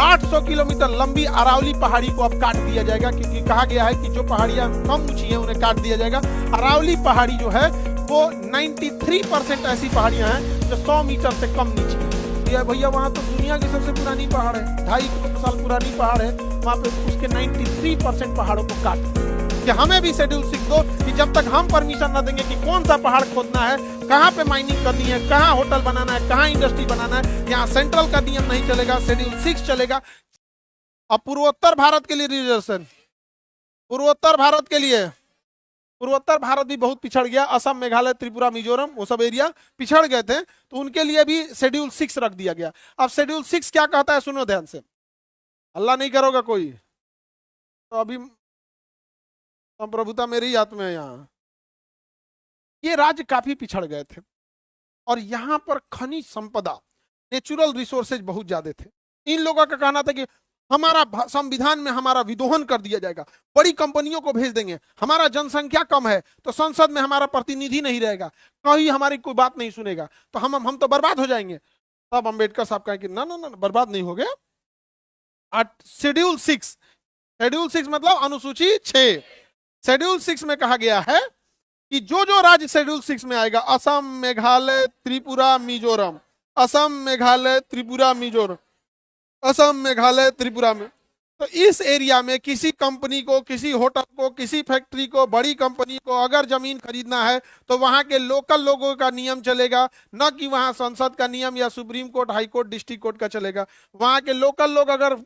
800 kilometre लंबी अरावली पहाड़ी को अब काट दिया जाएगा, क्योंकि कहा गया है कि जो पहाड़ियां कम ऊंची हैं उन्हें काट दिया जाएगा। अरावली पहाड़ी जो है वो 93% ऐसी पहाड़ियां हैं जो 100 मीटर से कम नीचे है। भैया वहां तो दुनिया की सबसे पुरानी पहाड़ है, 2.5 साल पुरानी पहाड़ है, वहां पे उसके 93% पहाड़ों को काट कि हमें भी शेड्यूल 6 दो, कि जब तक हम परमिशन न देंगे कि कौन सा पहाड़ खोदना है, कहाँ पे माइनिंग करनी है, कहाँ होटल बनाना है, कहाँ इंडस्ट्री बनाना है, यहाँ सेंट्रल का नियम नहीं चलेगा, शेड्यूल 6 चलेगा। अब पूर्वोत्तर भारत के लिए रिजर्वेशन, पूर्वोत्तर भारत के लिए, पूर्वोत्तर भारत भी बहुत पिछड़ गया, असम, मेघालय, त्रिपुरा, मिजोरम, वो सब एरिया पिछड़ गए थे, तो उनके लिए भी शेड्यूल 6 रख दिया गया। अब शेड्यूल 6 क्या कहता है, सुनो ध्यान से, अल्लाह नहीं करोगा कोई, तो अभी संप्रभुता मेरी हाथ में है। यहाँ ये राज्य काफी पिछड़ गए थे और यहाँ पर खनिज संपदा, नेचुरल रिसोर्सेज बहुत ज्यादा थे। इन लोगों का कहना था कि हमारा संविधान में हमारा विदोहन कर दिया जाएगा, बड़ी कंपनियों को भेज देंगे, हमारा जनसंख्या कम है तो संसद में हमारा प्रतिनिधि नहीं रहेगा, कहीं हमारी कोई बात नहीं सुनेगा, तो हम तो बर्बाद हो जाएंगे। तब अंबेडकर साहब कहें कि ना ना ना, बर्बाद नहीं हो गया। शेड्यूल 6, शेड्यूल 6 मतलब अनुसूची 6, शेड्यूल 6 में कहा गया है कि जो जो राज्य शेड्यूल 6 में आएगा, असम, मेघालय, त्रिपुरा, मिजोरम, असम, मेघालय, त्रिपुरा, मिजोरम, असम, मेघालय, त्रिपुरा में, तो इस एरिया में किसी कंपनी को, किसी होटल को, किसी फैक्ट्री को, बड़ी कंपनी को अगर जमीन खरीदना है तो वहां के लोकल लोगों का नियम चलेगा, न कि वहां संसद का नियम या supreme court, high court, district court का चलेगा। वहां के लोकल लोग अगर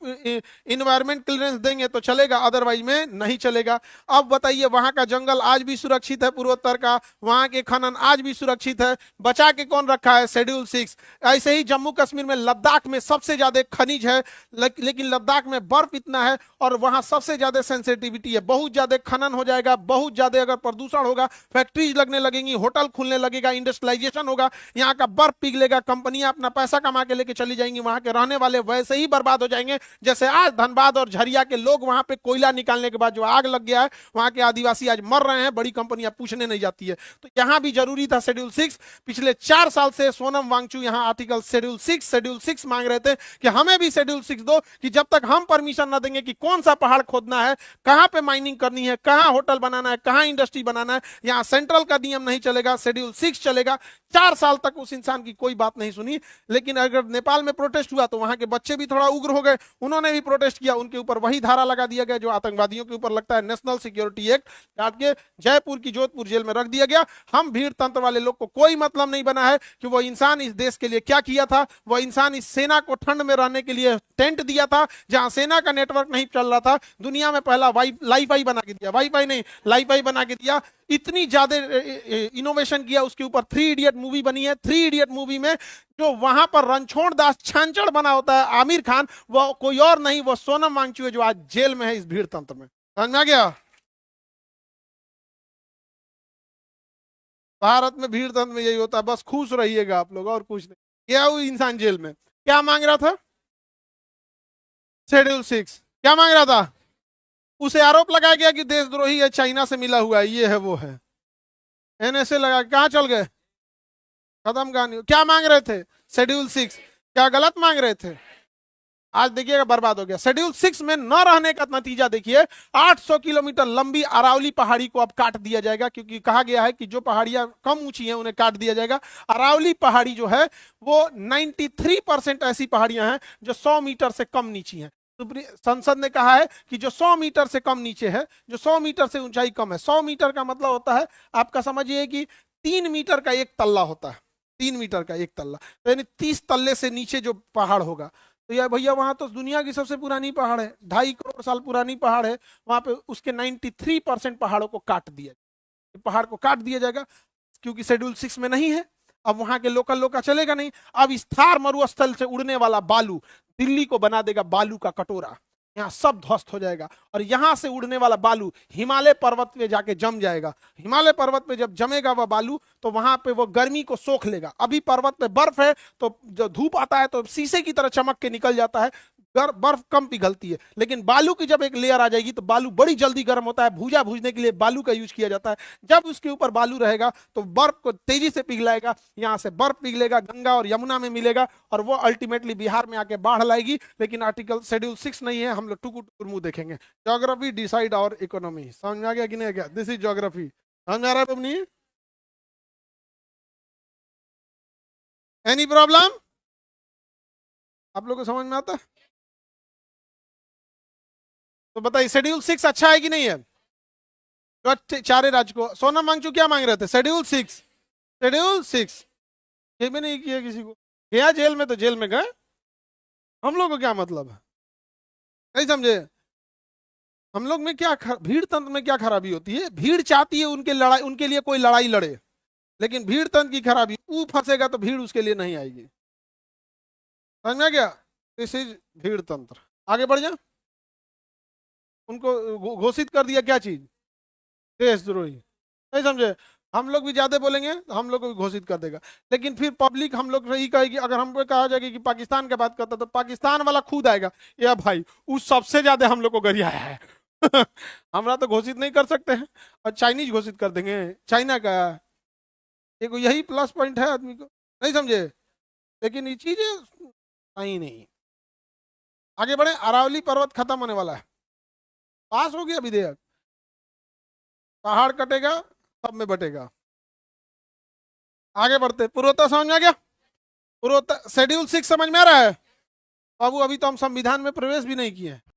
इन्वायरमेंट क्लियरेंस देंगे तो चलेगा, अदरवाइज में नहीं चलेगा। अब बताइए, वहां का जंगल आज भी सुरक्षित है पूर्वोत्तर का, वहां के खनन आज भी सुरक्षित है, बचा के कौन रखा है, शेड्यूल 6। ऐसे ही जम्मू कश्मीर में, लद्दाख में सबसे ज्यादा खनिज है, लेकिन लद्दाख में बर्फ इतना है और वहां सबसे ज्यादा सेंसिटिविटी है, बहुत ज्यादा खनन हो जाएगा, बहुत ज्यादा अगर प्रदूषण होगा, फैक्ट्रीज लगने लगेंगी, होटल खुलने लगेगा, इंडस्ट्रियलाइजेशन होगा, यहाँ का बर्फ पिघलेगा, कंपनियां अपना पैसा कमा के लेके चली जाएंगी, वहां के रहने वाले वैसे ही बर्बाद हो जाएंगे जैसे आज धनबाद और झरिया के लोग वहां पे कोयला निकालने के बाद जो आग लग गया है, वहां के आदिवासी आज मर रहे हैं, बड़ी कंपनियां पूछने नहीं जाती है। तो यहां भी जरूरी था शेड्यूल 6। पिछले 4 साल से सोनम वांगचू यहां आर्टिकल शेड्यूल 6 मांग रहे थे कि हमें भी शेड्यूल 6 दो, कि जब तक हम परमिशन न देंगे कि कौन सा पहाड़ खोदना है, कहां पे माइनिंग करनी है, कहां होटल बनाना है, कहां इंडस्ट्री बनाना है, यहां सेंट्रल का नियम नहीं चलेगा, शेड्यूल 6 चलेगा। 4 साल तक उस इंसान की कोई बात नहीं सुनी। लेकिन अगर नेपाल में प्रोटेस्ट हुआ तो वहां के बच्चे भी थोड़ा उग्र हो गए, उन्होंने भी प्रोटेस्ट किया, उनके ऊपर वही धारा लगा दिया गया जो आतंकवादियों के ऊपर लगता है, नेशनल सिक्योरिटी एक्ट, काट के जयपुर की जोधपुर जेल में रख दिया गया। हम भीड़ तंत्र वाले लोग को कोई मतलब नहीं बना है कि वो इंसान इस देश के लिए क्या किया था, वो इंसान इस सेना को ठंड में रहने के लिए टेंट दिया था जहां सेना का नेटवर्क नहीं चल रहा था, दुनिया में पहला वाईफाई बना के दिया, वाईफाई नहीं लाईफाई बना के दिया, इतनी ज्यादा इनोवेशन किया, उसके ऊपर 3 इडियट मूवी बनी है। 3 इडियट मूवी में जो वहां पर रणछोड़ दास छांचड़ बना होता है आमिर खान, वो कोई और नहीं, वो सोनम वांगचू है जो आज जेल में है इस भीड़ तंत्र में। समझ में आ गया? भारत में भीड़ तंत्र में यही होता है, बस खुश रहिएगा आप लोग और कुछ नहीं। गया वो इंसान जेल में, क्या मांग रहा था, शेड्यूल 6 क्या मांग रहा था, उसे आरोप लगाया गया कि देशद्रोही है, चाइना से मिला हुआ है, ये है वो है, एनएसए लगा, कहां चल गए, खत्म कहानी। क्या मांग रहे थे, शेड्यूल 6, क्या गलत मांग रहे थे, आज देखिएगा बर्बाद हो गया। शेड्यूल 6 में न रहने का नतीजा देखिए, 800 किलोमीटर लंबी अरावली पहाड़ी को अब काट दिया जाएगा, क्योंकि कहा गया है कि जो पहाड़ियां कम ऊंची हैं उन्हें काट दिया जाएगा। अरावली पहाड़ी जो है वो 93% ऐसी पहाड़ियां हैं जो 100 मीटर से कम नीची हैं। संसद ने कहा है कि जो 100 मीटर से कम नीचे है, जो 100 मीटर से ऊंचाई कम है, 100 मीटर का मतलब होता है, आपका समझिए कि 3 मीटर का एक तल्ला होता है, 3 मीटर का एक तल्ला, तो यानी 30 तल्ले से नीचे जो पहाड़ होगा, तो यार भैया वहां तो दुनिया की सबसे पुरानी पहाड़ है, 2.5 करोड़ साल पुरानी पहाड़ है, वहां पे उसके 93% पहाड़ों को काट दिया, पहाड़ को काट दिया जाएगा, क्योंकि शेड्यूल 6 में नहीं है। अब वहां के लोकल लोग का चलेगा नहीं। अब इस थार मरुस्थल से उड़ने वाला बालू दिल्ली को बना देगा बालू का कटोरा, यहाँ सब ध्वस्त हो जाएगा, और यहां से उड़ने वाला बालू हिमालय पर्वत पे जाके जम जाएगा। हिमालय पर्वत पे जब जमेगा वह बालू, तो वहां पे वो गर्मी को सोख लेगा। अभी पर्वत पे बर्फ है, तो जो धूप आता है तो शीशे की तरह चमक के निकल जाता है, बर्फ कम पिघलती है, लेकिन बालू की जब एक लेयर आ जाएगी तो बालू बड़ी जल्दी गर्म होता है। भूजा भूजने के लिए बालू का यूज किया जाता है। जब उसके ऊपर बालू रहेगा तो बर्फ को तेजी से पिघलाएगा, यहाँ से बर्फ पिघलेगा, गंगा और यमुना में मिलेगा और वो अल्टीमेटली बिहार में आके बाढ़ लाएगी। लेकिन आर्टिकल शेड्यूल 6 नहीं है, हम लोग टुकुर टुकुर मुंह देखेंगे। ज्योग्राफी डिसाइड और इकोनॉमी, समझ में आ गया कि नहीं आ गया? दिस इज ज्योग्राफी, समझ में आ रहा है बबनी? Any problem? आप लोग को समझ में आता है? तो बताइए शेड्यूल 6 अच्छा है कि नहीं है? तो चारे राज्य को सोना मांगचू क्या मांग रहे थे? शेड्यूल 6, शेड्यूल 6 ये भी नहीं किया किसी को। गया जेल में तो जेल में गए, हम लोग को क्या मतलब है? नहीं समझे? हम लोग में क्या भीड़ तंत्र में क्या खराबी होती है? भीड़ चाहती है उनके लड़ाई, उनके लिए कोई लड़ाई लड़े, लेकिन भीड़ तंत्र की खराबी, वो फंसेगा तो भीड़ उसके लिए नहीं आएगी। समझ में गया? दिस इज भीड़ तंत्र। आगे बढ़ जा। उनको घोषित कर दिया क्या चीज? देशद्रोही। नहीं समझे? हम लोग भी ज्यादा बोलेंगे तो हम लोग को भी घोषित कर देगा। लेकिन फिर पब्लिक हम लोग यही कहेगी, अगर हमको कहा जाएगा कि पाकिस्तान की बात करता तो पाकिस्तान वाला खुद आएगा, या भाई उस सबसे ज्यादा हम लोग को गरियाया है। हमरा तो घोषित नहीं कर सकते हैं, और चाइनीज घोषित कर देंगे, चाइना का। एक यही प्लस पॉइंट है आदमी को, नहीं समझे? लेकिन ये चीजें सही नहीं। आगे बढ़े। अरावली पर्वत खत्म होने वाला है, पास हो गया विधेयक। पहाड़ कटेगा सब में बटेगा। आगे बढ़ते। पूर्वोत्तर समझ में आ गया? पूर्वोत्तर शेड्यूल 6 समझ में आ रहा है? बाबू अभी तो हम संविधान में प्रवेश भी नहीं किए हैं।